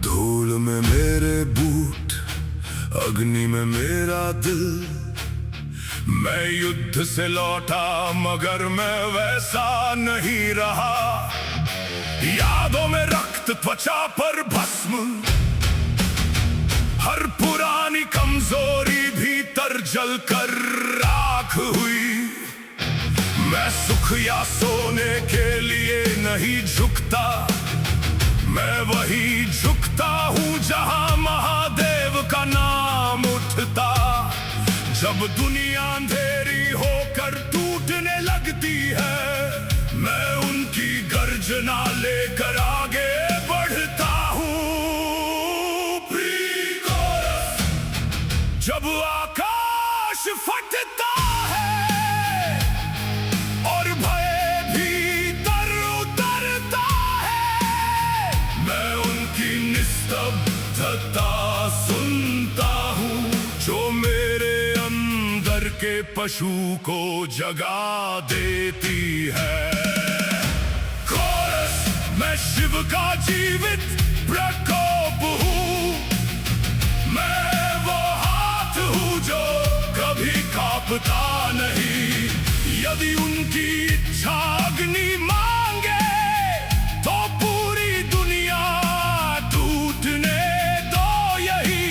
धूल में मेरे बूट, अग्नि में मेरा दिल। मैं युद्ध से लौटा मगर मैं वैसा नहीं रहा। यादों में रक्त, त्वचा पर भस्म, हर पुरानी कमजोरी भीतर जलकर राख हुई। मैं सुख या सोने के लिए नहीं झुकता, मैं वही झुकता हूँ जहां महादेव का नाम उठता। जब दुनिया अंधेरी होकर टूटने लगती है, मैं उनकी गर्जना लेकर आगे बढ़ता हूँ। प्री-कोरस। जब आकाश फटता है और भय भीतर उतरता है, मैं उनकी निस्तब्धता सुनता हूँ, जो मेरे अंदर के पशु को जगा देती है। कोरस। मैं शिव का जीवित प्रकोप हूँ, मैं वो हाथ हूँ जो कभी कांपता नहीं। यदि उनकी इच्छा अग्नि मांगे तो पूरी दुनिया टूटने दो यही।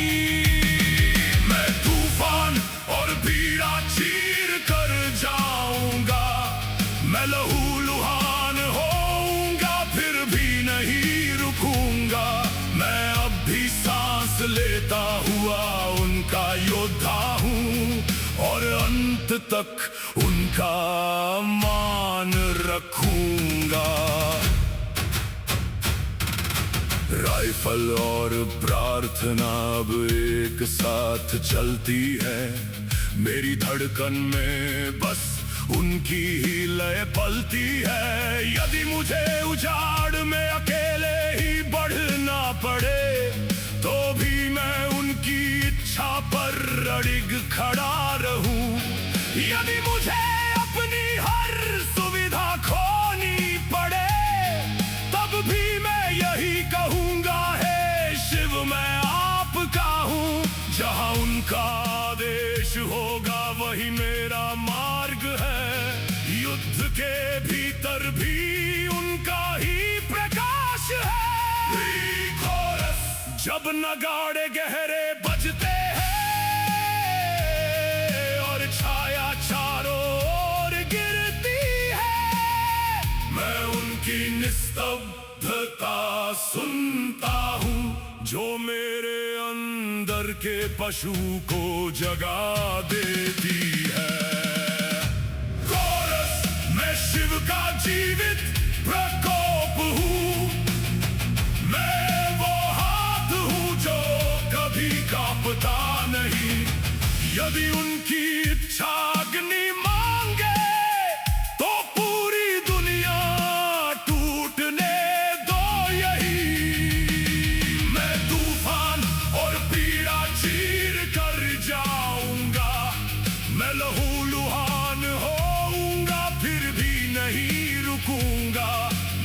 मैं तूफान और पीड़ा चीर कर जाऊंगा, मैं लहूलुहान होऊंगा फिर भी नहीं रुकूंगा। मैं अब भी सांस लेता हुआ उनका योद्धा हूँ और अंत तक उनका मान रखूंगा। राइफल और प्रार्थना अब एक साथ चलती है। मेरी धड़कन में बस उनकी ही लय पलती है। यदि मुझे उजाड़ में अकेले ही बढ़ना पड़े तो भी मैं उनकी इच्छा पर अड़िग खड़ा रहूं। यदि मुझे अपनी हर सुविधा खोनी पड़े तब भी मैं यही कहूंगा, हे शिव मैं आपका हूँ। जहाँ उनका आदेश होगा वही मेरा मार्ग है। युद्ध के भीतर भी उनका ही प्रकाश है। जब नगाड़े गहरे बजते हैं और छाया चारों ओर गिरती है, मैं उनकी निस्तब्धता सुनता हूँ, जो मेरे अंदर के पशु को जगा देती है। कोरस। मैं शिव का जीवित प्रकोप हूँ, मैं वो हाथ हूँ जो कभी कांपता नहीं। यदि उनकी इच्छा अग्नि मांगे तो पूरी दुनिया टूटने दो यही। मैं तूफान और पीड़ा चीर कर जाऊंगा, मैं लहूलुहान होऊंगा फिर भी नहीं रुकूंगा।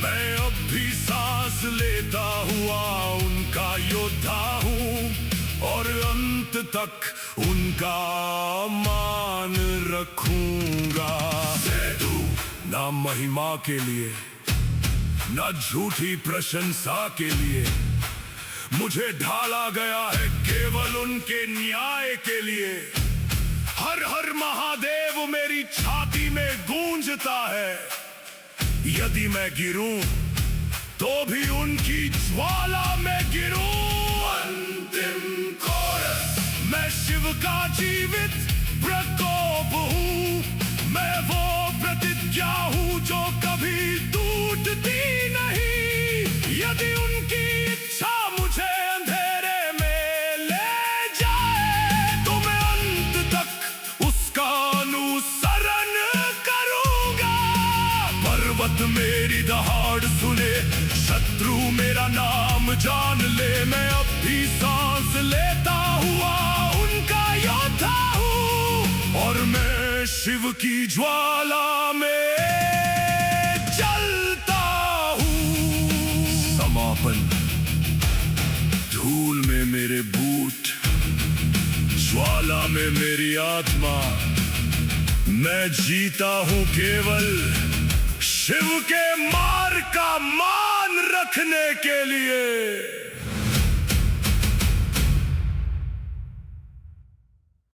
मैं अब भी सांस लेता हुआ उनका योद्धा हूँ और अंत तक उनका मान रखूंगा। ना महिमा के लिए ना झूठी प्रशंसा के लिए मुझे ढाला गया है, केवल उनके न्याय के लिए। हर हर महादेव मेरी छाती में गूंजता है। यदि मैं गिरूं तो भी उनकी ज्वाला में गिरूं। अंतिम कोरस। मैं शिव का जीवित प्रकोप हूँ, मैं वो प्रतिज्ञा हूँ जो कभी टूटती नहीं। यदि उनकी इच्छा मुझे अंधेरे में ले जाए तो मैं अंत तक उसका अनुसरण करूंगा। पर्वत शब्द मेरी दहाड़ सुने, शत्रु मेरा नाम जान ले। मैं अब भी सांस लेता हुआ उनका योद्धा हूँ, और मैं शिव की ज्वाला में जलता हूँ। समापन। धूल में मेरे बूट, ज्वाला में मेरी आत्मा। मैं जीता हूँ केवल शिव के मार्ग का मान रखने के लिए।